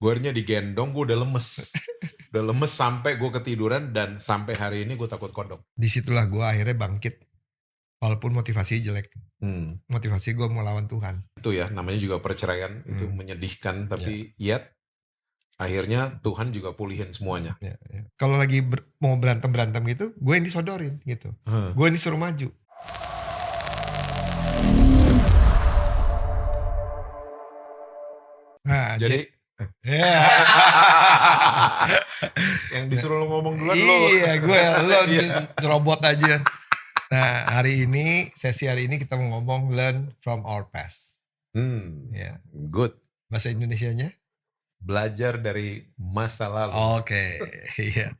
Gue akhirnya digendong, gue udah lemes. Udah lemes sampai gue ketiduran dan sampai hari ini gue takut kodok. Disitulah gue akhirnya bangkit. Walaupun motivasi jelek. Motivasi gue mau lawan Tuhan. Itu ya, namanya juga perceraian. Itu menyedihkan, tapi yet akhirnya Tuhan juga pulihin semuanya. Ya. Kalau lagi mau berantem gitu, gue yang disodorin gitu. Gue yang disuruh maju. Nah, jadi yang disuruh lo ngomong duluan lo. Iya, gue lo robot aja. Nah, sesi hari ini kita mau ngomong learn from our past. Good. Bahasa Indonesianya? Belajar dari masa lalu. Oke, iya.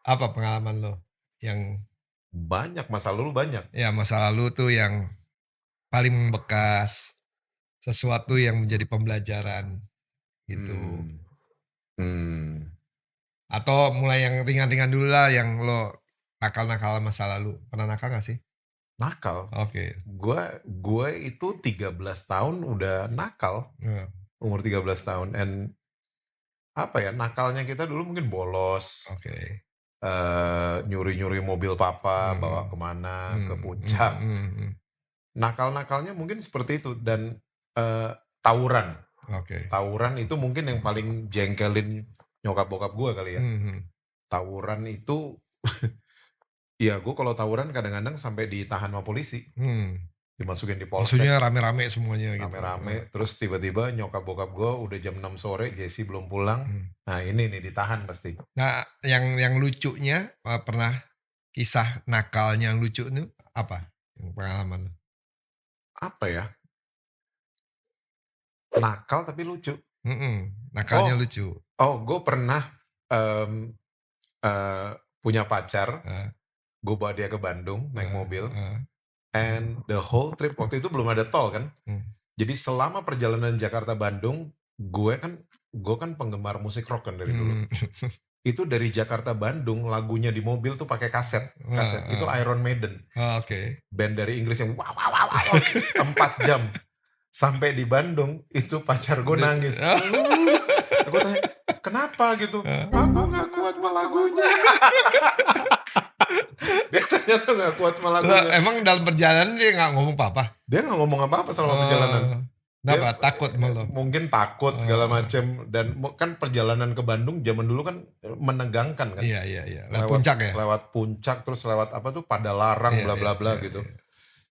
Apa pengalaman lo yang banyak, masa lalu banyak. Ya, masa lalu tuh yang paling membekas, sesuatu yang menjadi pembelajaran gitu. Atau mulai yang ringan-ringan dulu lah, yang lo nakal-nakal masa lalu. Pernah nakal gak sih? Nakal? Oke. Gue itu 13 tahun udah nakal. Umur 13 tahun. And apa ya, nakalnya kita dulu mungkin bolos. Oke. Nyuri-nyuri mobil papa, bawa kemana, ke puncak. Nakal-nakalnya mungkin seperti itu. Dan tawuran. Tawuran itu mungkin yang paling jengkelin nyokap bokap gue kali ya. Tawuran itu ya gue kalau tawuran kadang-kadang sampai ditahan sama polisi. Dimasukin di polsek. Maksudnya rame-rame semuanya gitu. Rame-rame, terus tiba-tiba nyokap bokap gue udah jam 6 sore, Jesse belum pulang. Nah ini nih ditahan pasti. Nah yang lucunya, pernah kisah nakalnya yang lucu itu apa? Pengalaman? Apa ya? Nakal tapi lucu. Nakalnya lucu. Gue pernah punya pacar. Gue bawa dia ke Bandung naik mobil. And the whole trip, waktu itu belum ada tol kan. Jadi selama perjalanan Jakarta-Bandung, gue kan penggemar musik rock kan dari dulu. Itu dari Jakarta-Bandung, lagunya di mobil tuh pakai kaset. Itu Iron Maiden. Band dari Inggris yang wow 4 jam. Sampai di Bandung, itu pacar gue nangis. Gue tanya, kenapa gitu? Aku gak kuat sama lagunya. Dia ternyata gak kuat sama lagunya. Emang dalam perjalanan dia gak ngomong apa-apa? Dia gak ngomong apa-apa selama perjalanan. Kenapa? Takut malah? Mungkin takut segala macam. Dan kan perjalanan ke Bandung zaman dulu kan menegangkan kan. Iya. Lewat puncak ya? Lewat puncak, terus lewat apa tuh Padalarang bla bla bla gitu.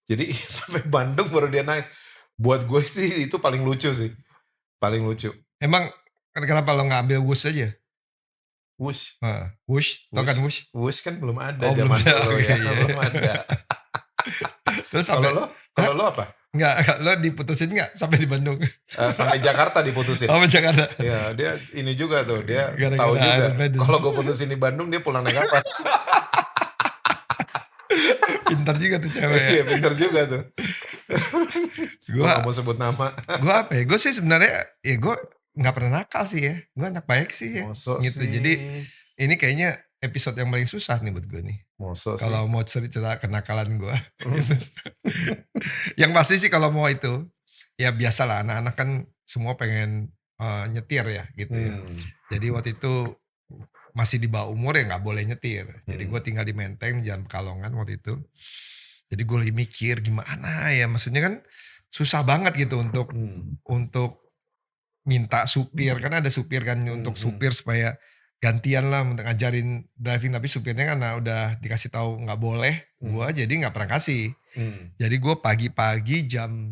Jadi sampai Bandung baru dia naik. Buat gue sih itu paling lucu sih. Paling lucu. Emang kenapa lo gak ambil Wush aja? Wush? Tau kan Wush? Wush kan belum ada zaman dulu ya. Belum ada. Terus kalau lo apa? Enggak, lo diputusin gak sampai di Bandung? Sampai Jakarta diputusin. Sampai Jakarta? Iya, dia ini juga tuh. Dia tahu juga. Kalau gue putusin di Bandung, dia pulang naik apa? Pintar juga tuh cewek ya. Iya, pintar juga tuh. Gue gak mau sebut nama. Gue apa ya? Gue sih sebenarnya ya gue gak pernah nakal sih ya. Gue anak baik sih ya. Gitu. Jadi ini kayaknya episode yang paling susah nih buat gue nih. Kalau mau cerita kenakalan gue. Yang pasti sih kalau mau itu, ya biasalah anak-anak kan semua pengen nyetir ya gitu ya. Jadi waktu itu masih di bawah umur ya nggak boleh nyetir. Jadi gue tinggal di Menteng, Jalan Pekalongan waktu itu. Jadi gue lagi mikir gimana ya, maksudnya kan susah banget gitu untuk minta supir, kan ada supir kan untuk supir supaya gantian lah untuk ngajarin driving, tapi supirnya kan udah dikasih tahu nggak boleh, gue jadi nggak pernah kasih. Jadi gue pagi-pagi jam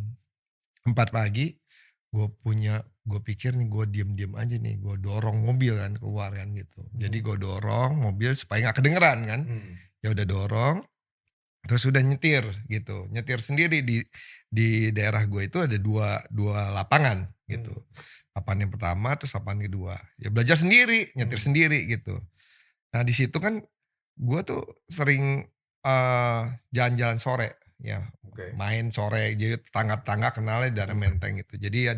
4 pagi, gue pikir nih gue diem aja nih, gue dorong mobil kan keluar kan gitu. Jadi gue dorong mobil supaya nggak kedengeran kan. Ya udah dorong, terus udah nyetir gitu, nyetir sendiri di daerah gue itu ada dua lapangan gitu. Lapangan yang pertama terus lapangan kedua. Ya belajar sendiri, nyetir sendiri gitu. Nah di situ kan gue tuh sering jalan-jalan sore ya, main sore. Jadi tetangga-tetangga kenalnya dari Menteng gitu. Jadi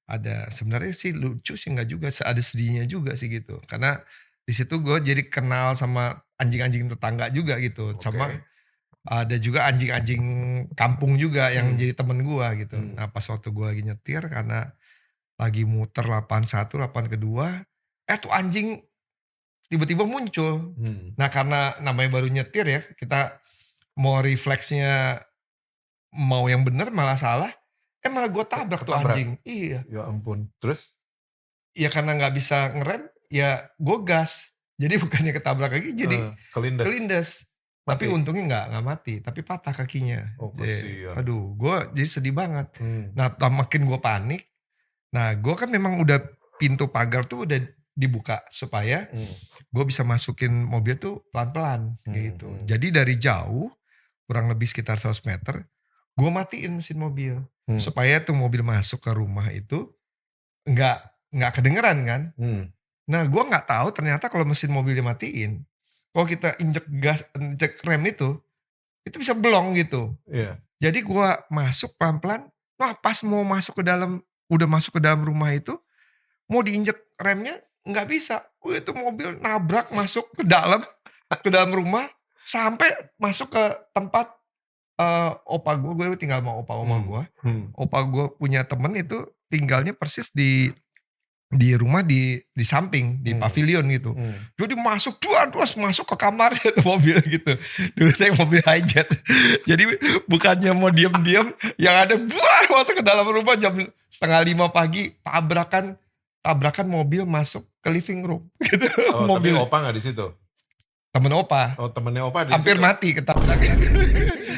ada sebenarnya sih lucu sih nggak juga, ada sedihnya juga sih gitu. Karena di situ gue jadi kenal sama anjing-anjing tetangga juga gitu, sama ada juga anjing-anjing kampung juga yang jadi temen gue gitu. Nah pas waktu gue lagi nyetir, karena lagi muter lapan satu, lapan kedua, tuh anjing tiba-tiba muncul. Nah karena namanya baru nyetir ya, kita mau refleksnya mau yang bener malah salah, malah gue tabrak tuh anjing. Iya. Ya ampun, terus? Ya karena nggak bisa ngerem, ya gue gas. Jadi bukannya ketabrak lagi, jadi kelindes. Tapi untungnya nggak mati, tapi patah kakinya. Oh kasihan. Aduh, gue jadi sedih banget. Nah makin gue panik, nah gue kan memang udah pintu pagar tuh udah dibuka supaya gue bisa masukin mobil tuh pelan-pelan gitu. Jadi dari jauh, kurang lebih sekitar 100 meter, gue matiin mesin mobil. Supaya tuh mobil masuk ke rumah itu nggak kedengeran kan. Nah gue nggak tahu ternyata kalau mesin mobil dimatiin, kalau kita injek rem itu bisa blong gitu. Jadi gue masuk pelan-pelan, wah pas mau masuk ke dalam, udah masuk ke dalam rumah itu, mau diinjek remnya nggak bisa. Itu mobil nabrak masuk ke dalam rumah, sampai masuk ke tempat opa gue tinggal sama opa oma gue. Opa gue punya temen itu tinggalnya persis di rumah di samping, di pavilion gitu. Jadi masuk masuk ke kamarnya tuh mobil gitu. Dulu naik mobil hijet. Jadi bukannya mau diam-diam, yang ada masuk ke dalam rumah jam 4:30 pagi, tabrakan mobil masuk ke living room gitu. Oh, mobil. Tapi opa nggak di situ? Temen opa. Oh, temennya opa di hampir situ. Mati ketabraknya.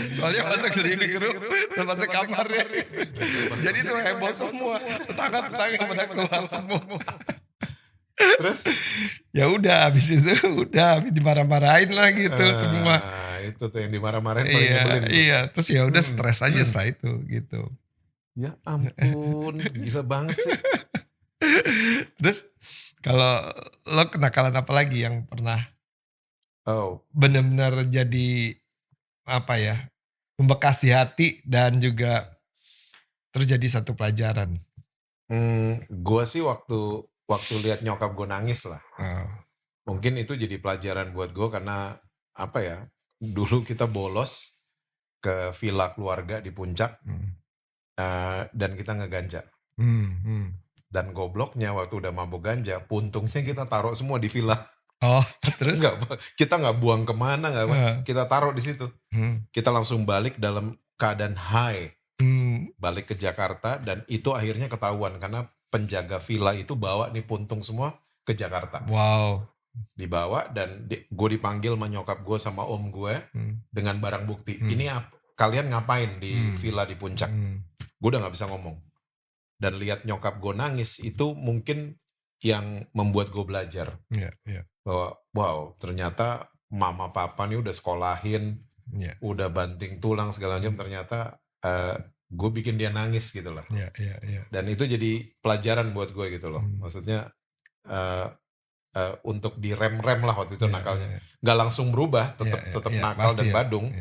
Soalnya masuk ke living room, masuk kamarnya. Jadi itu heboh semua. Tetangga-tetangga pada keluar semua. Terus? Ya udah, habis itu udah dimarah-marahin lah gitu semua. Itu tuh yang dimarah-marahin paling nyebelin. Iya, terus ya udah stres aja setelah itu gitu. Ya ampun, gila banget sih. Terus kalau lo kenakalan apa lagi yang pernah benar-benar jadi apa ya, membekas di hati dan juga terjadi satu pelajaran? Gue sih waktu lihat nyokap gue nangis lah. Mungkin itu jadi pelajaran buat gue karena apa ya, dulu kita bolos ke villa keluarga di puncak dan kita ngeganja. Dan gobloknya waktu udah mabuk ganja, puntungnya kita taruh semua di villa. Oh, terus? Kita nggak buang kemana, kita taruh di situ. Kita langsung balik dalam keadaan high, balik ke Jakarta, dan itu akhirnya ketahuan karena penjaga villa itu bawa nih puntung semua ke Jakarta. Wow. Dibawa dan gue dipanggil sama nyokap gue sama om gue dengan barang bukti. Ini kalian ngapain di villa di puncak? Gue udah nggak bisa ngomong. Dan lihat nyokap gue nangis itu mungkin yang membuat gue belajar. Bahwa wow, ternyata mama papa nih udah sekolahin, udah banting tulang segala macam, ternyata gue bikin dia nangis gitu loh. Dan itu jadi pelajaran buat gue gitu loh. Maksudnya untuk direm-rem lah waktu itu nakalnya. Gak langsung berubah, tetap nakal dan badung.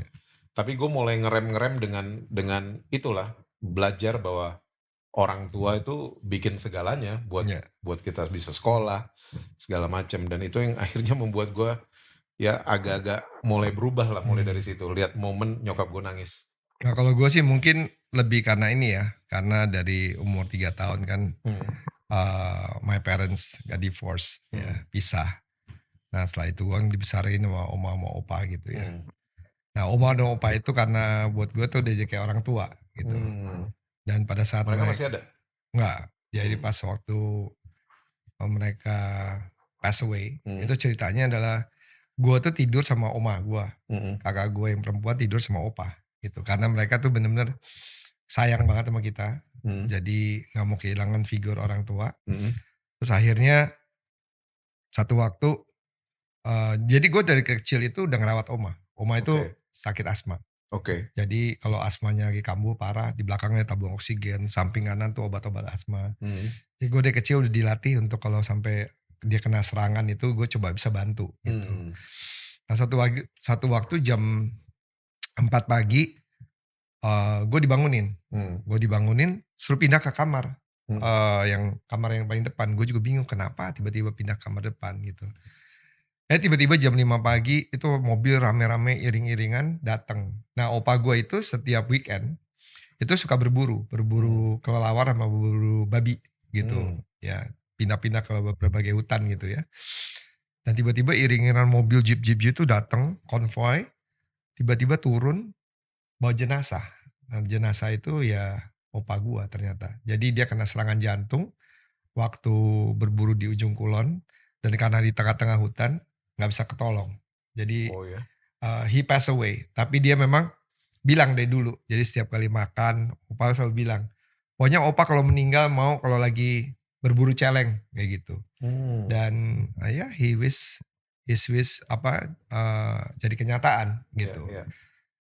Tapi gue mulai ngerem dengan itulah, belajar bahwa orang tua itu bikin segalanya buat kita bisa sekolah segala macam, dan itu yang akhirnya membuat gue ya agak-agak mulai berubah lah, mulai dari situ lihat momen nyokap gue nangis. Nah kalau gue sih mungkin lebih karena ini ya, karena dari umur 3 tahun kan my parents got divorced, ya, pisah. Nah setelah itu gue dibesarin sama oma sama opa gitu ya. Nah oma dan opa itu karena buat gue tuh udah jadi kayak orang tua gitu. Dan pada saat mereka masih ada? Enggak. Jadi pas waktu mereka pass away, itu ceritanya adalah gue tuh tidur sama oma gue. Kakak gue yang perempuan tidur sama opa gitu. Karena mereka tuh bener-bener sayang banget sama kita. Jadi gak mau kehilangan figur orang tua. Terus akhirnya satu waktu, jadi gue dari kecil itu udah ngerawat oma. Oma itu sakit asma. Jadi kalau asmanya lagi kambuh parah, di belakangnya tabung oksigen, samping kanan tuh obat-obat asma. Jadi gue dari kecil udah dilatih untuk kalau sampai dia kena serangan itu gue coba bisa bantu gitu. Nah satu waktu jam 4 pagi gue dibangunin. Gue dibangunin suruh pindah ke kamar. Yang kamar yang paling depan. Gue juga bingung kenapa tiba-tiba pindah ke kamar depan gitu. Tiba-tiba jam 5 pagi itu mobil rame-rame iring-iringan datang. Nah opa gue itu setiap weekend itu suka berburu kelelawar sama berburu babi. gitu. Ya pindah-pindah ke berbagai hutan gitu ya. Dan tiba-tiba iring-iringan mobil jeep itu datang, konvoy, tiba-tiba turun bawa jenazah. Nah, jenazah itu ya opa gua ternyata. Jadi dia kena serangan jantung waktu berburu di ujung kulon, dan karena di tengah-tengah hutan nggak bisa ketolong. Jadi Oh ya. he pass away. Tapi dia memang bilang dari dulu. Jadi setiap kali makan, opa selalu bilang, pokoknya opa kalau meninggal mau kalau lagi berburu celeng kayak gitu. Dan ya his wish apa jadi kenyataan gitu.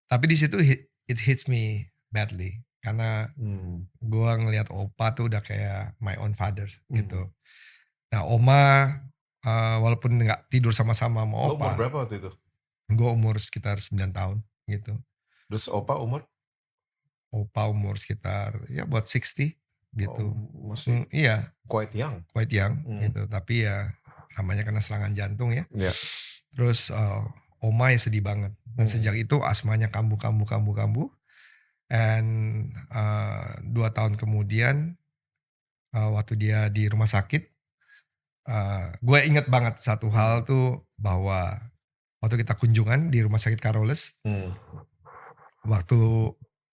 Tapi di situ it hits me badly karena gua ngelihat opa tuh udah kayak my own father gitu. Nah oma walaupun nggak tidur sama-sama sama Lo umur opa, berapa waktu itu? gue umur sekitar 9 tahun gitu. Terus opa umur? Opa umur sekitar ya buat 60 gitu. Masih Iya, quite young. quite young gitu. Tapi ya namanya kena serangan jantung ya. Terus oma ya sedih banget. Dan sejak itu asmanya kambuh. And 2 tahun kemudian waktu dia di rumah sakit, gue inget banget satu hal tuh bahwa waktu kita kunjungan di rumah sakit Carolus, waktu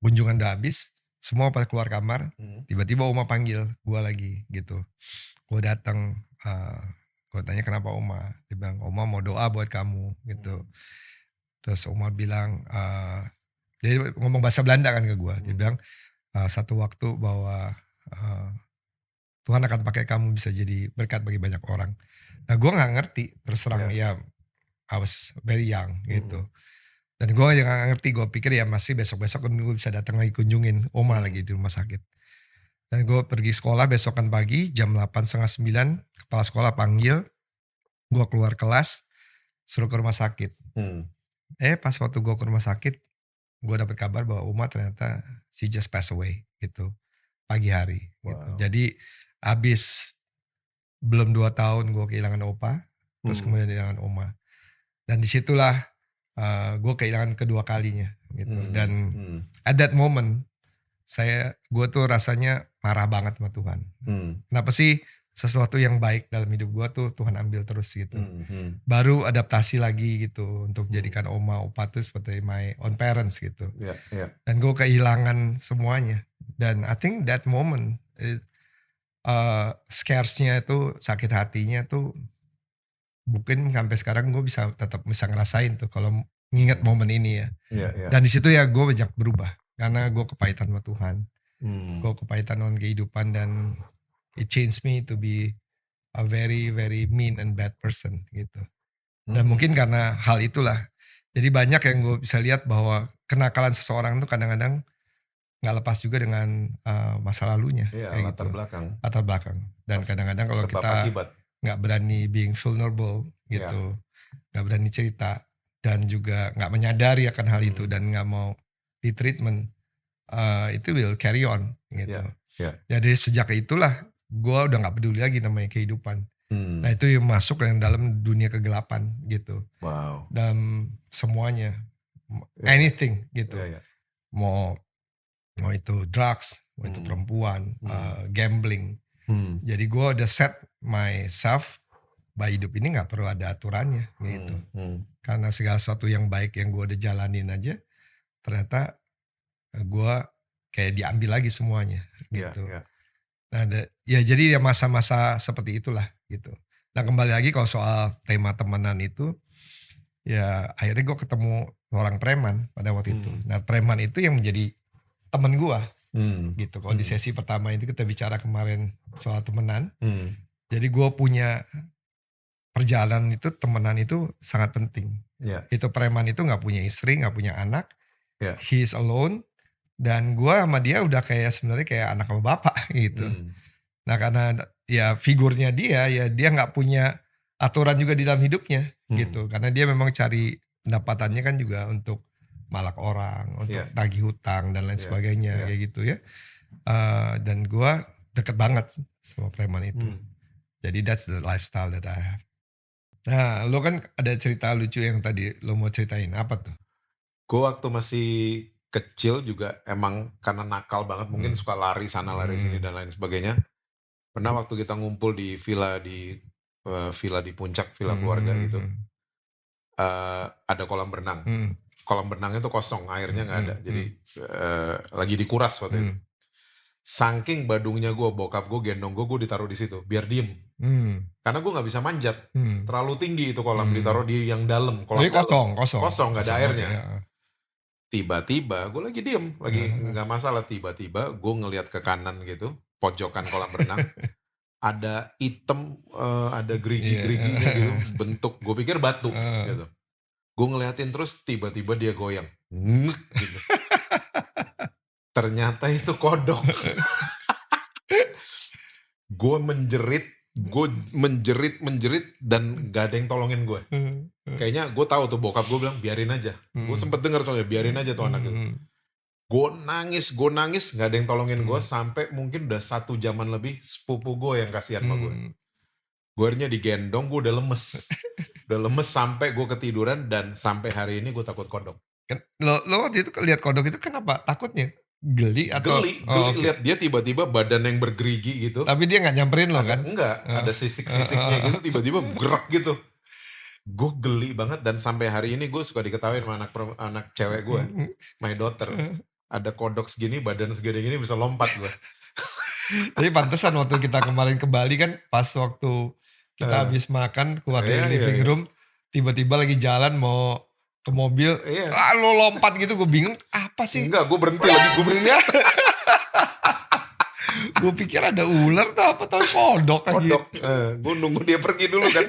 kunjungan udah habis, semua pada keluar kamar, tiba-tiba oma panggil gue lagi gitu. Gue datang, gue tanya kenapa oma, dia bilang oma mau doa buat kamu gitu. Terus oma bilang, dia ngomong bahasa Belanda kan ke gue, dia bilang satu waktu bahwa Tuhan akan pakai kamu bisa jadi berkat bagi banyak orang. Nah gue nggak ngerti, terus terang ya I was very young gitu. Dan gue yang gak ngerti, gue pikir ya masih besok-besok kan gue bisa datang lagi kunjungin oma lagi di rumah sakit. Dan gue pergi sekolah besokan pagi jam 8:30, 9, kepala sekolah panggil, gue keluar kelas, suruh ke rumah sakit. Pas waktu gue ke rumah sakit, gue dapet kabar bahwa oma ternyata she just passed away gitu, pagi hari. Gitu. Jadi abis belum 2 tahun gue kehilangan opa, terus kemudian kehilangan oma. Dan disitulah gue kehilangan kedua kalinya gitu. Dan at that moment gue tuh rasanya marah banget sama Tuhan. Kenapa sih sesuatu yang baik dalam hidup gue tuh Tuhan ambil terus gitu. Baru adaptasi lagi gitu untuk jadikan oma opa tuh seperti my own parents gitu. Dan gue kehilangan semuanya. Dan I think that moment scares-nya itu, sakit hatinya tuh mungkin sampai sekarang gue tetap bisa ngerasain tuh kalau nginget momen ini ya. Dan di situ ya gue banyak berubah karena gue kepahitan sama Tuhan. Gue kepahitan dengan kehidupan dan it changed me to be a very very mean and bad person gitu. Dan mungkin karena hal itulah. Jadi banyak yang gue bisa lihat bahwa kenakalan seseorang tuh kadang-kadang nggak lepas juga dengan masa lalunya. Latar gitu. belakang. Latar belakang. Dan kadang-kadang kalau kita nggak berani being vulnerable gitu, nggak berani cerita dan juga nggak menyadari akan hal itu dan nggak mau di treatment, itu will carry on gitu. Jadi sejak itulah gue udah nggak peduli lagi namanya kehidupan. Nah itu yang masuk yang dalam dunia kegelapan gitu. Dalam semuanya, anything gitu. Mau itu drugs, mau itu perempuan, gambling. Jadi gue udah set myself bahwa hidup ini gak perlu ada aturannya gitu. Karena segala sesuatu yang baik yang gue udah jalanin aja, ternyata gue kayak diambil lagi semuanya gitu. Nah ya jadi ya masa-masa seperti itulah gitu. Nah kembali lagi kalau soal tema temenan itu, ya akhirnya gue ketemu orang preman pada waktu itu. Nah preman itu yang menjadi temen gue gitu. Kalau di sesi pertama itu kita bicara kemarin soal temenan, jadi gue punya perjalanan itu, temenan itu sangat penting. Itu preman itu gak punya istri, gak punya anak, he is alone, dan gue sama dia udah kayak sebenarnya kayak anak sama bapak gitu. Nah karena ya figurnya dia, ya dia gak punya aturan juga di dalam hidupnya gitu. Karena dia memang cari pendapatannya kan juga untuk malak orang, untuk tagih hutang dan lain sebagainya kayak gitu ya. Dan gue deket banget sama preman itu. Jadi that's the lifestyle that I have. Nah lo kan ada cerita lucu yang tadi lo mau ceritain, apa tuh? Gue waktu masih kecil juga emang karena nakal banget, mungkin suka lari sana lari sini dan lain sebagainya. Pernah waktu kita ngumpul di villa di puncak, villa keluarga gitu, ada kolam berenang. Kolam berenangnya tuh kosong, airnya nggak ada. Jadi lagi dikuras waktu itu. Saking badungnya gue, bokap gue gendong gue ditaruh di situ biar diem. Karena gue nggak bisa manjat, terlalu tinggi itu kolam, ditaruh di yang dalam. Kolam kosong, nggak ada airnya. Okay, Tiba-tiba gue lagi diem, lagi nggak masalah. Tiba-tiba gue ngelihat ke kanan gitu, pojokan kolam renang. Ada hitam, ada gerigi-geriginya gitu, bentuk, gue pikir batu gitu. Gue ngeliatin terus, tiba-tiba dia goyang. Ngek gitu. Ternyata itu kodok. Gue menjerit, dan gak ada yang tolongin gue. Kayaknya gue tahu tuh, bokap gue bilang, biarin aja. Gue sempet denger soalnya, biarin aja tuh anak itu. Gue nangis, gak ada yang tolongin gue, sampai mungkin udah 1 jaman lebih, sepupu gue yang kasihan sama gue. Gue akhirnya digendong, gue udah lemes. Udah lemes sampai gue ketiduran, dan sampai hari ini gue takut kodok. Lo waktu itu lihat kodok itu kenapa? Takutnya? Geli atau? Geli, lihat dia tiba-tiba badan yang bergerigi gitu. Tapi dia nggak nyamperin lo kan? Enggak, ada sisik-sisiknya gitu, tiba-tiba gerak gitu. Gue geli banget, dan sampai hari ini gue suka diketawain sama anak cewek gue, my daughter. Ada kodok segini, badan segini gini bisa lompat gue. Jadi pantesan waktu kita kemarin ke Bali kan, pas waktu kita habis makan keluar dari living room, tiba-tiba lagi jalan mau ke mobil, lo lompat gitu, gue bingung apa sih? Enggak, gue berhenti lagi, gue berhenti. Gue pikir ada ular tuh apa, tau kodok aja. Kodok, gue nunggu dia pergi dulu kan.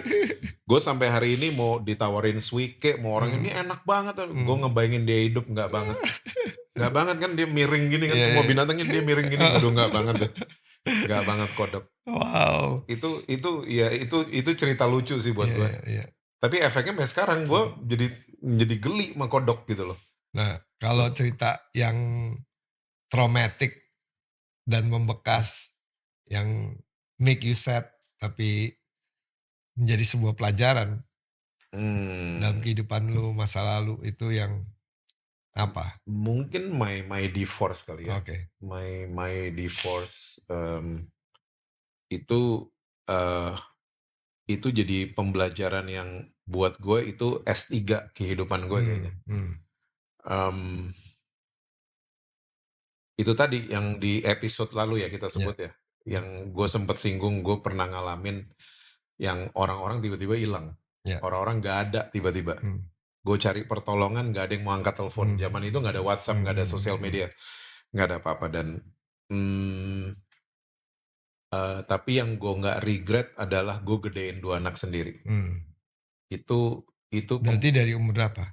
Gue sampai hari ini mau ditawarin suike, mau orang ini enak banget, gue ngebayangin dia hidup, nggak banget. Nggak banget kan, dia miring gini kan, semua binatangnya dia miring gini, aduh nggak banget deh. Nggak banget kodok. Wow. Itu cerita lucu sih buat gue. Tapi efeknya sampai sekarang gue jadi geli sama kodok gitu loh. Nah, kalau cerita yang traumatic dan membekas, yang make you sad tapi menjadi sebuah pelajaran dalam kehidupan lu masa lalu, itu yang apa? Mungkin my divorce kali ya. Okay. My divorce itu jadi pembelajaran yang buat gue itu S3 kehidupan gue kayaknya. Itu tadi yang di episode lalu ya kita sebut ya, yang gue sempet singgung, gue pernah ngalamin yang orang-orang tiba-tiba hilang, orang-orang gak ada tiba-tiba. Gue cari pertolongan, gak ada yang mau angkat telepon. Zaman itu gak ada WhatsApp, gak ada sosial media, gak ada apa-apa. Dan tapi yang gue gak regret adalah gue gedein 2 anak sendiri. Itu berarti dari umur berapa?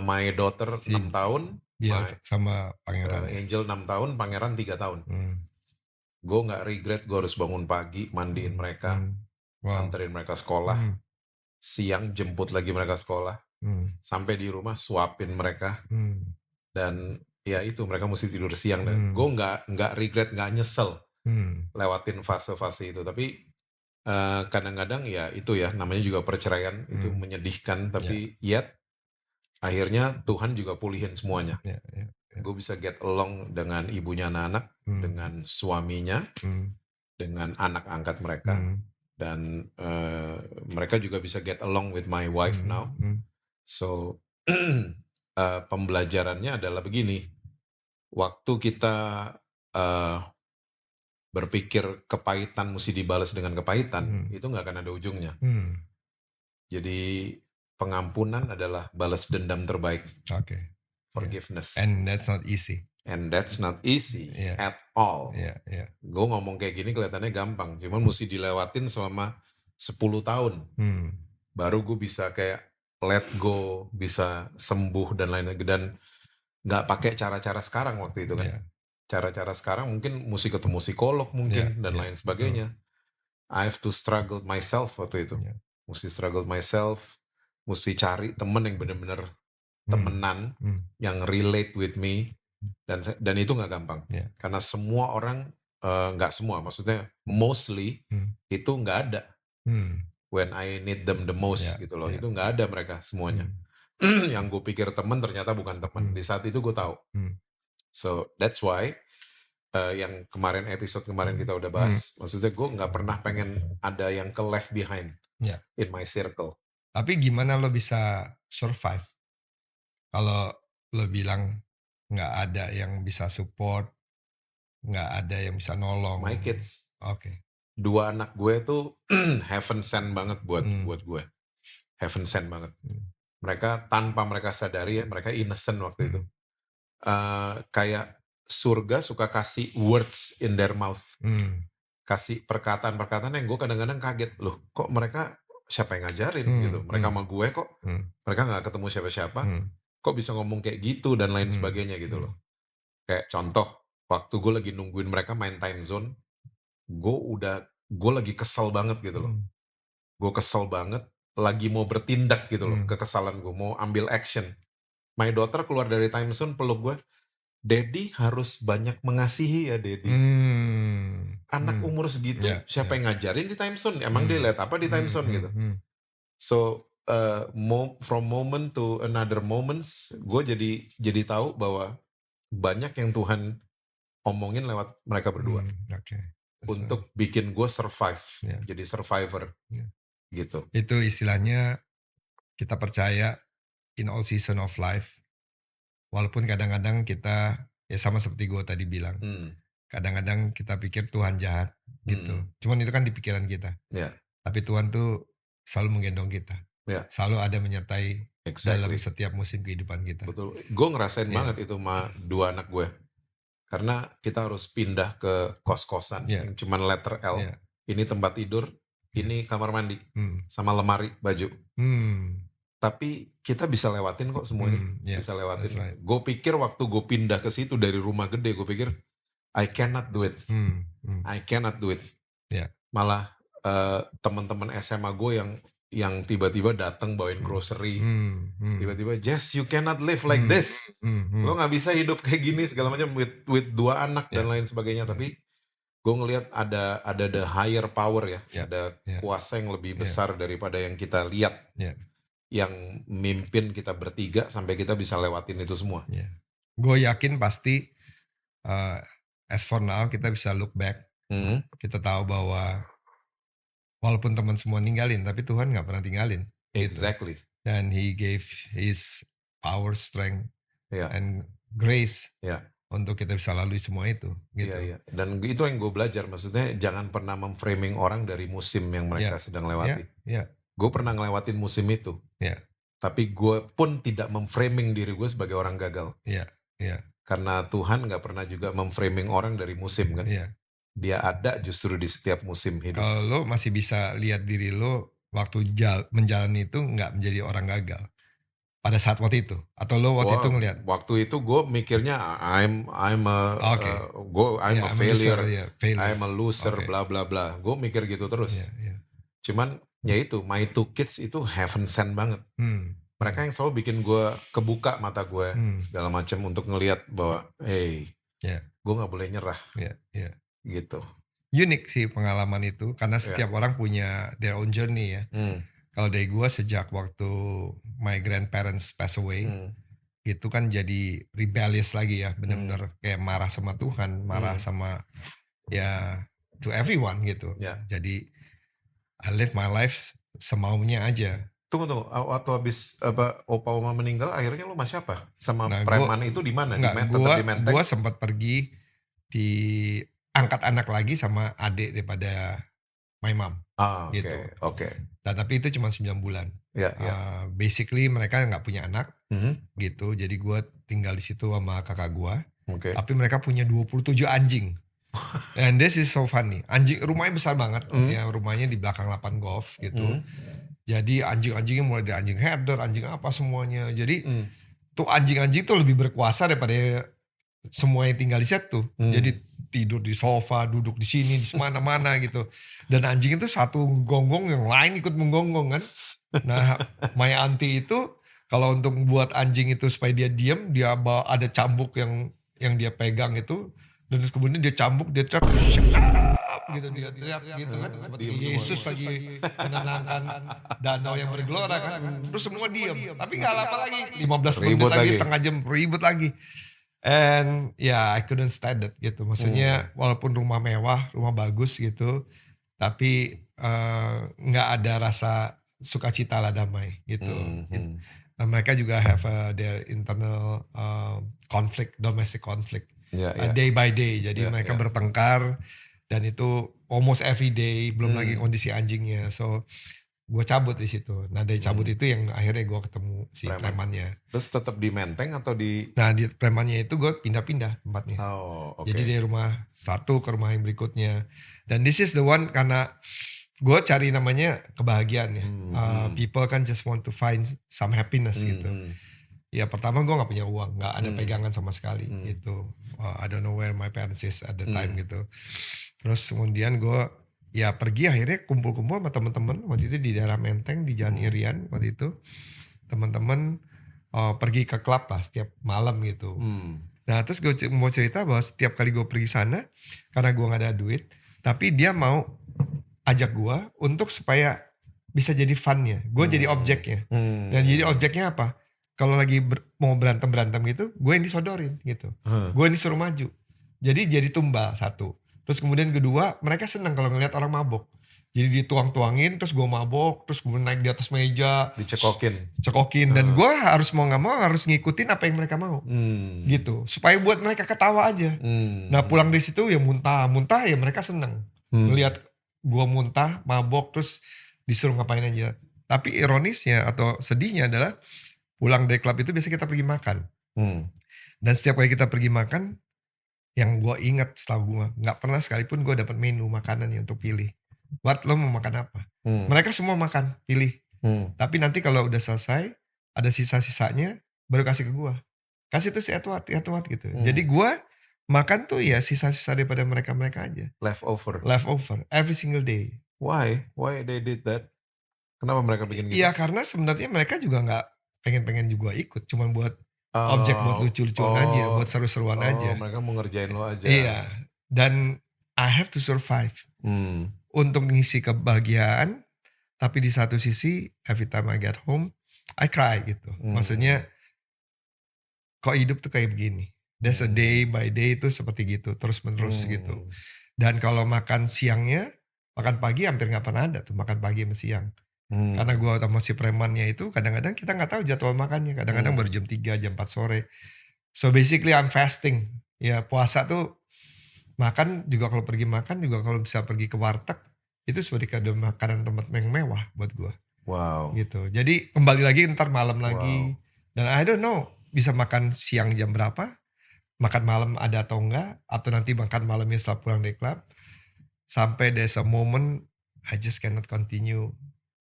My daughter 6 tahun, dia sama pangeran. Angel 6 tahun, pangeran 3 tahun. Gue gak regret, gue harus bangun pagi, mandiin mereka, anterin mereka sekolah, siang jemput lagi mereka sekolah, sampai di rumah suapin mereka, dan ya itu mereka mesti tidur siang. Dan gue gak regret, gak nyesel lewatin fase-fase itu. Tapi kadang-kadang ya itu ya, namanya juga perceraian, itu menyedihkan, tapi yet akhirnya Tuhan juga pulihin semuanya. Gue bisa get along dengan ibunya anak-anak, dengan suaminya, dengan anak angkat mereka, dan mereka juga bisa get along with my wife now. So pembelajarannya adalah begini, waktu kita berpikir kepahitan mesti dibalas dengan kepahitan, itu nggak akan ada ujungnya. Jadi pengampunan adalah balas dendam terbaik. Forgiveness. And that's not easy. At all. Gue ngomong kayak gini kelihatannya gampang, cuman mesti dilewatin selama 10 tahun. Baru gue bisa kayak let go, bisa sembuh dan lain-lain. Dan gak pakai cara-cara sekarang waktu itu kan. Cara-cara sekarang mungkin mesti ketemu psikolog mungkin dan lain sebagainya. I have to struggle myself waktu itu. Mesti struggle myself, mesti cari temen yang bener-bener temenan, yang relate with me, dan itu nggak gampang. Karena semua orang, nggak semua, maksudnya mostly itu nggak ada. When I need them the most gitu loh, itu nggak ada mereka semuanya. Yang gue pikir temen ternyata bukan temen. Di saat itu gue tahu. So that's why yang kemarin episode kemarin kita udah bahas, maksudnya gue nggak pernah pengen ada yang ke left behind in my circle. Tapi gimana lo bisa survive kalau lo bilang nggak ada yang bisa support, nggak ada yang bisa nolong? My kids. Oke. 2 anak gue tuh heaven sent banget buat gue. Heaven sent banget. Mereka tanpa mereka sadari ya, mereka innocent waktu itu. Kayak surga suka kasih words in their mouth. Kasih perkataan-perkataan yang gue kadang-kadang kaget. Loh, kok mereka siapa yang ngajarin gitu? Mereka sama gue kok. Mereka gak ketemu siapa-siapa. Kok bisa ngomong kayak gitu dan lain sebagainya gitu loh. Kayak contoh, waktu gue lagi nungguin mereka main time zone, gue lagi kesel banget gitu loh. Gue kesel banget, lagi mau bertindak gitu loh, kekesalan gue, mau ambil action. My daughter keluar dari time zone, peluk gue, Daddy harus banyak mengasihi ya Daddy. Anak umur segitu, siapa yang ngajarin di time zone? Emang dia lihat apa di time zone gitu? So, from moment to another moments, gue jadi tahu bahwa banyak yang Tuhan omongin lewat mereka berdua. Untuk bikin gue survive, jadi survivor. Gitu. Itu istilahnya kita percaya in all season of life. Walaupun kadang-kadang kita, ya sama seperti gue tadi bilang, kadang-kadang kita pikir Tuhan jahat gitu. Cuman itu kan di pikiran kita. Tapi Tuhan tuh selalu menggendong kita. Selalu ada menyertai dalam setiap musim kehidupan kita. Betul. Gue ngerasain banget itu sama 2 anak gue. Karena kita harus pindah ke kos-kosan yang cuman letter L. Ini tempat tidur, ini kamar mandi, sama lemari baju. Tapi kita bisa lewatin kok semuanya. Bisa lewatin. Gue pikir waktu gue pindah ke situ dari rumah gede, gue pikir I cannot do it. I cannot do it. Malah teman-teman SMA gue yang tiba-tiba datang bawain grocery, tiba-tiba Jess, you cannot live like this. Lo nggak bisa hidup kayak gini segala macam with 2 anak dan lain sebagainya. Tapi gue ngelihat ada the higher power ya, ada kuasa yang lebih besar daripada yang kita lihat, yang mimpin kita bertiga sampai kita bisa lewatin itu semua. Gue yakin pasti as for now kita bisa look back, kita tahu bahwa walaupun teman semua ninggalin, tapi Tuhan nggak pernah tinggalin. Exactly. Gitu. Dan He gave His power, strength, and grace untuk kita bisa lalui semua itu. Gitu. Dan itu yang gue belajar, maksudnya jangan pernah memframing orang dari musim yang mereka sedang lewati. Gue pernah ngelewatin musim itu, tapi gue pun tidak memframing diri gue sebagai orang gagal. Karena Tuhan nggak pernah juga memframing orang dari musim kan. Dia ada justru di setiap musim hidup. Kalau lo masih bisa lihat diri lo waktu menjalani itu nggak menjadi orang gagal pada saat waktu itu, atau lo waktu itu ngelihat? Waktu itu gue mikirnya I'm a failure, I'm a loser, bla bla bla. Gue mikir gitu terus. Cuman ya itu, my 2 kids itu heaven sent banget. Mereka yang selalu bikin gue kebuka mata gue segala macam untuk ngelihat bahwa, gue nggak boleh nyerah. Gitu. Unik sih pengalaman itu, karena setiap orang punya their own journey ya. Kalau dari gue sejak waktu my grandparents pass away, gitu kan jadi rebellious lagi ya, benar-benar kayak marah sama Tuhan, marah sama ya to everyone gitu. Jadi I live my life semaunya aja. Tunggu, waktu habis opa oma meninggal, akhirnya lu masih apa? Sama preman itu di mana? Tetap di Menteng? Gue sempat pergi diangkat anak lagi sama adik daripada my mom. Gitu. Nah, tapi itu cuma 9 bulan. Basically mereka nggak punya anak, gitu. Jadi gue tinggal di situ sama kakak gue. Tapi mereka punya 27 anjing. And this is so funny. Rumahnya besar banget. Ya, rumahnya di belakang lapangan golf gitu. Jadi anjing-anjingnya mulai dari anjing herder, anjing apa semuanya. Jadi tuh anjing-anjing tuh lebih berkuasa daripada semua yang tinggal di situ. Jadi tidur di sofa, duduk di sini, di mana-mana gitu. Dan anjing itu satu gonggong, yang lain ikut menggonggong kan. Nah, my auntie itu kalau untuk buat anjing itu supaya dia diam, dia ada cambuk yang dia pegang itu, dan kemudian dia cambuk, dia teriak, gitu, dia teriak gitu kan, seperti Yesus lagi menenangkan danau yang bergelora kan. Terus semua diam, tapi nggak lama lagi, 15 menit lagi, setengah jam ribut lagi. And ya I couldn't stand it gitu. Maksudnya walaupun rumah mewah, rumah bagus gitu, tapi nggak ada rasa sukacita lah, damai gitu. Dan mereka juga have their internal conflict, domestic conflict, day by day. Jadi mereka bertengkar dan itu almost every day. Belum lagi kondisi anjingnya. So gue cabut di situ. Nah dari cabut itu yang akhirnya gue ketemu si premannya. Terus tetap di Menteng atau di? Nah di premannya itu gue pindah-pindah tempatnya. Oh, oke. Jadi dari rumah satu ke rumah yang berikutnya. Dan this is the one karena gue cari namanya kebahagiaan ya. People kan just want to find some happiness gitu. Ya pertama gue gak punya uang, gak ada pegangan sama sekali gitu. I don't know where my parents is at the time gitu. Terus kemudian gue ya pergi akhirnya kumpul-kumpul sama teman-teman waktu itu di daerah Menteng di Jalan Irian waktu itu. Teman-teman pergi ke klub lah setiap malam gitu. Nah terus gue mau cerita bahwa setiap kali gue pergi sana karena gue gak ada duit, tapi dia mau ajak gue untuk supaya bisa jadi funnya. Gue jadi objeknya. Dan jadi objeknya apa? Kalau lagi mau berantem gitu, gue yang disodorin gitu. Gue yang disuruh maju. Jadi tumbal satu. Terus kemudian kedua, mereka senang kalau ngelihat orang mabok. Jadi dituang-tuangin, terus gue mabok, terus gue naik di atas meja. Dicekokin. Dan gue harus mau gak mau harus ngikutin apa yang mereka mau. Gitu. Supaya buat mereka ketawa aja. Nah pulang dari situ ya muntah ya mereka senang. Ngelihat gue muntah, mabok, terus disuruh ngapain aja. Tapi ironisnya atau sedihnya adalah pulang dari klub itu biasanya kita pergi makan. Dan setiap kali kita pergi makan, yang gue ingat setelah gue nggak pernah sekalipun gue dapat menu makanan yang untuk pilih. What lo mau makan apa? Mereka semua makan, pilih. Tapi nanti kalau udah selesai, ada sisa-sisanya baru kasih ke gue. Kasih tuh si Edward gitu. Jadi gue makan tuh ya sisa-sisa daripada mereka aja. Leftover every single day. Why they did that? Kenapa mereka bikin gitu? Iya karena sebenarnya mereka juga nggak pengen juga ikut, cuman buat objek buat lucu-lucuan aja, buat seru-seruan aja. Mereka mau ngerjain lo aja. Iya. Dan I have to survive untuk mengisi kebahagiaan, tapi di satu sisi every time I get home I cry gitu. Maksudnya kok hidup tuh kayak begini. There's a day by day itu seperti gitu, terus menerus gitu. Dan kalau makan siangnya, makan pagi hampir nggak pernah ada tuh makan pagi sama siang. Karena gue sama si premannya itu kadang-kadang kita nggak tahu jadwal makannya. Kadang-kadang baru jam 3, jam 4 sore. So basically I'm fasting. Ya puasa tuh makan juga kalau pergi makan juga kalau bisa pergi ke warteg itu seperti ada makanan tempat yang mewah buat gue. Wow. Gitu. Jadi kembali lagi ntar malam lagi. Dan I don't know bisa makan siang jam berapa, makan malam ada atau enggak, atau nanti makan malamnya setelah pulang dari klub. Sampai there's a moment I just cannot continue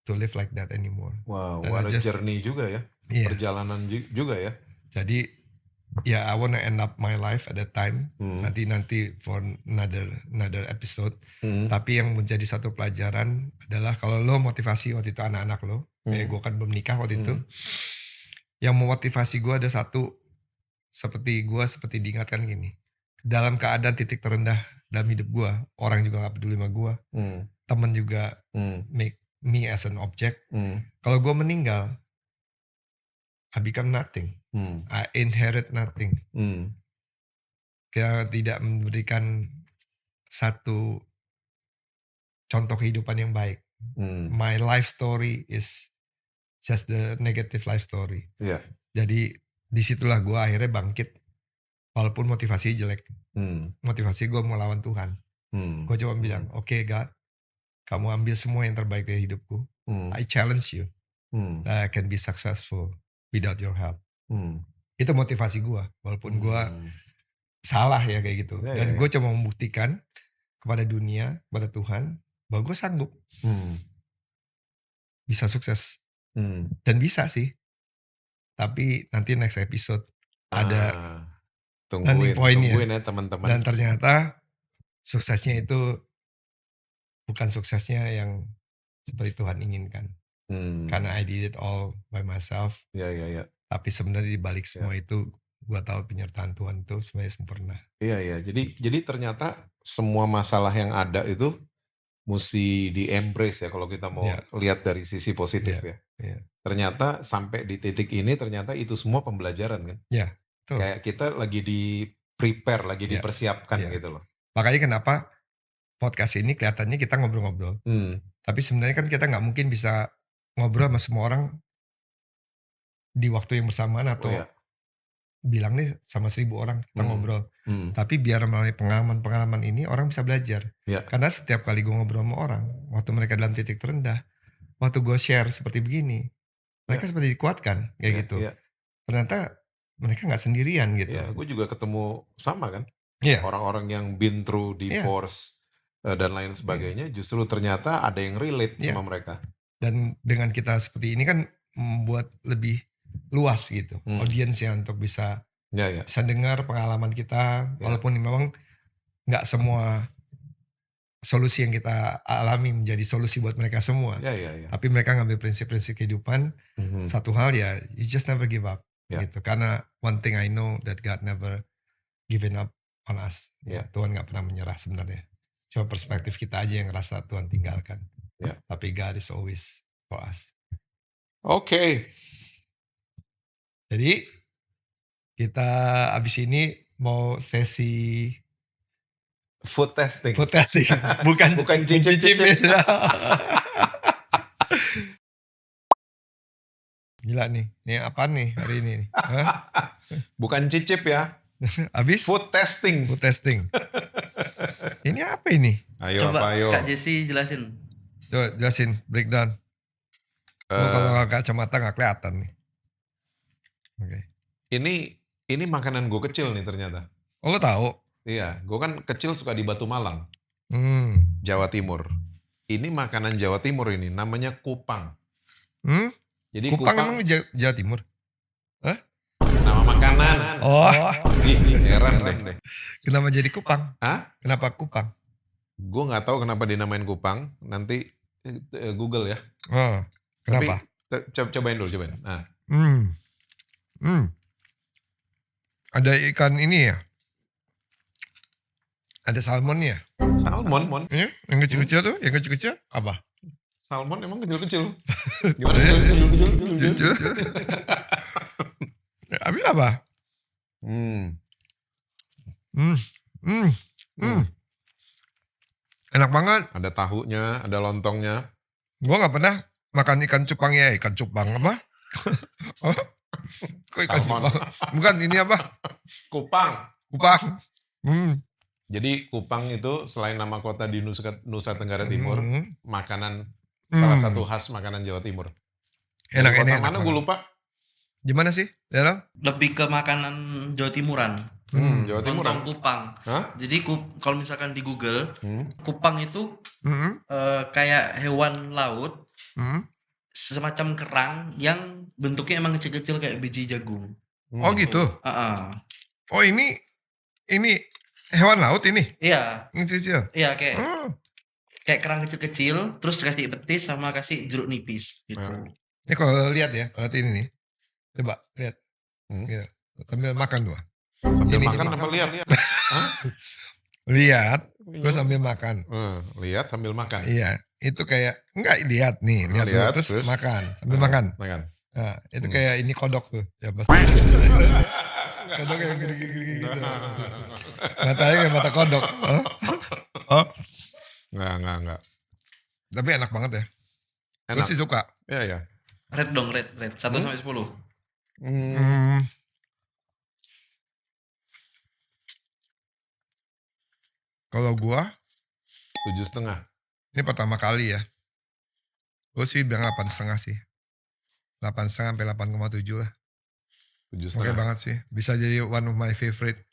to live like that anymore. Wow, what a journey juga ya. Iya. Perjalanan juga ya. Jadi I wanna end up my life at that time. Nanti for another episode. Tapi yang menjadi satu pelajaran adalah kalau lo motivasi waktu itu anak-anak lo, kayak gue kan belum nikah waktu itu. Yang memotivasi gue ada satu, seperti diingatkan gini. Dalam keadaan titik terendah dalam hidup gue, orang juga gak peduli sama gue. Temen juga make me as an object. Kalau gue meninggal, I become nothing. I inherit nothing. Kita tidak memberikan satu contoh kehidupan yang baik. My life story is just the negative life story. Yeah. Jadi disitulah gue akhirnya bangkit. Walaupun motivasi jelek. Motivasi gue mau lawan Tuhan. Gue coba bilang, okay God, kamu ambil semua yang terbaik dari hidupku. I challenge you that I can be successful without your help. Itu motivasi gue. Walaupun gue salah ya kayak gitu. Dan gue coba membuktikan kepada dunia, kepada Tuhan, bahwa gue sanggup. Bisa sukses. Dan bisa sih. Tapi nanti next episode ada tungguin ya teman-teman. Dan ternyata suksesnya itu bukan suksesnya yang seperti Tuhan inginkan. Karena I did it all by myself. Ya. Tapi sebenarnya di balik semua itu gue tahu penyertaan Tuhan itu sebenarnya sempurna. Iya. Jadi ternyata semua masalah yang ada itu mesti di-embrace ya kalau kita mau lihat dari sisi positif ya. Ternyata sampai di titik ini ternyata itu semua pembelajaran kan. Ya. Kayak kita lagi di-prepare, lagi dipersiapkan gitu loh. Makanya kenapa podcast ini kelihatannya kita ngobrol-ngobrol. Tapi sebenarnya kan kita nggak mungkin bisa ngobrol sama semua orang di waktu yang bersamaan atau bilang nih sama 1000 orang kita ngobrol. Tapi biar melalui pengalaman-pengalaman ini orang bisa belajar. Karena setiap kali gue ngobrol sama orang, waktu mereka dalam titik terendah, waktu gue share seperti begini, mereka seperti dikuatkan kayak gitu. Ternyata mereka nggak sendirian gitu. Gue juga ketemu sama kan. Orang-orang yang been through divorce dan lain sebagainya, justru ternyata ada yang relate sama mereka. Dan dengan kita seperti ini kan membuat lebih luas gitu audiensnya untuk bisa dengar pengalaman kita, walaupun memang nggak semua solusi yang kita alami menjadi solusi buat mereka semua. Tapi mereka ngambil prinsip-prinsip kehidupan. Satu hal ya, you just never give up gitu. Karena one thing I know that God never given up on us. Tuhan nggak pernah menyerah sebenarnya. Cuma perspektif kita aja yang ngerasa Tuhan tinggalkan. Tapi God is always for us. Oke. Jadi kita abis ini mau sesi food testing. Food testing, bukan cicipin. Gila nih, ini apa nih hari ini? Bukan cicip ya. Abis? Food testing. Food testing. Ini apa ini? Ayo, coba ayo. Kak Jesse jelasin. Coba jelasin, breakdown. Kalau nggak kacamata nggak kelihatan nih. Oke. Ini makanan gue kecil nih ternyata. Oh, lo tahu? Iya, gue kan kecil suka di Batu Malang, Jawa Timur. Ini makanan Jawa Timur ini, namanya kupang. Jadi kupang emang Jawa Timur? Hah? Nama makanan. Oh. Heran deh. Kenapa jadi kupang? Hah? Kenapa kupang? Gue nggak tahu kenapa dinamain kupang. Nanti Google ya. Oh, kenapa? Tapi, cobain dulu. Nah. Ada ikan ini ya? Ada salmon ya? Salmon? Iya, yang kecil-kecil tuh, yang kecil-kecil apa? Salmon emang kecil-kecil. Gimana kecil-kecil? Habis apa? Enak banget. Ada tahunya, ada lontongnya. Gua nggak pernah makan ikan cupang ya. Ikan cupang apa? Kok ikan cupang? Bukan, ini apa? Kupang. Jadi kupang itu selain nama kota di Nusa Tenggara Timur, makanan salah satu khas makanan Jawa Timur. Enak. Mana gue lupa. Gimana sih? Lebih ke makanan Jawa Timuran. Jawa Timuran. Lontong kupang. Hah? Jadi kalau misalkan di Google, kupang itu kayak hewan laut, semacam kerang yang bentuknya emang kecil-kecil kayak biji jagung. Oh gitu. Oh ini hewan laut ini? Iya. Kecil. Iya kayak kerang kecil-kecil, terus kasih petis sama kasih jeruk nipis gitu. Ini kalau lihat ya, kalau ini nih, coba lihat. Gitu. Sambil makan tuh. Sambil makan apa lihat? Lihat, gue sambil makan. Lihat sambil makan. Iya, itu kayak enggak lihat nih, lihat terus makan sambil makan. Nah, itu kayak ini kodok tuh, ya pasti. Kodok kayak gini gitu. Matanya kayak mata kodok. Enggak. Tapi enak banget ya. Gue sih suka. Iya. Red dong, red. 1 sampai 10. Kalau gua 7,5. Ini pertama kali ya. Gue sih bilang 8,5 sih. 8,5 sampai 8,7 lah. 7,5. Oke banget sih. Bisa jadi one of my favorite.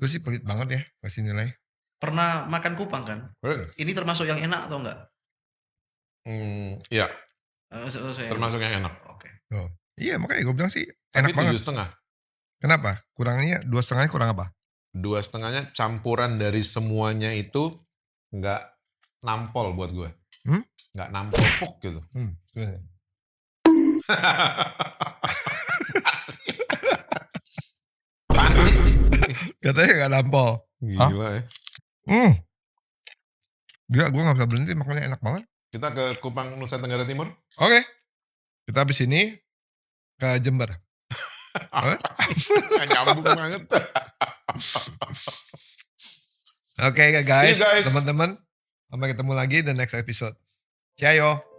Gue sih pelit banget ya kasih nilai. Pernah makan kupang kan? Ini termasuk yang enak atau enggak? Iya. Termasuk yang enak. Oke. Oh. Iya makanya gue bilang sih enak banget. 7,5. Kenapa? Kurangnya 2,5 kurang apa? 2,5 campuran dari semuanya itu nggak nampol buat gue. Nggak nampol puk gitu. Katanya nggak nampol. Gila ya. Gila, gue gak bisa berhenti makannya enak banget. Kita ke Kupang, Nusa Tenggara Timur. Oke. Kita habis ini ke Jember. Nggak nyambung banget. Oke guys, teman-teman. Sampai ketemu lagi di next episode. Ciao.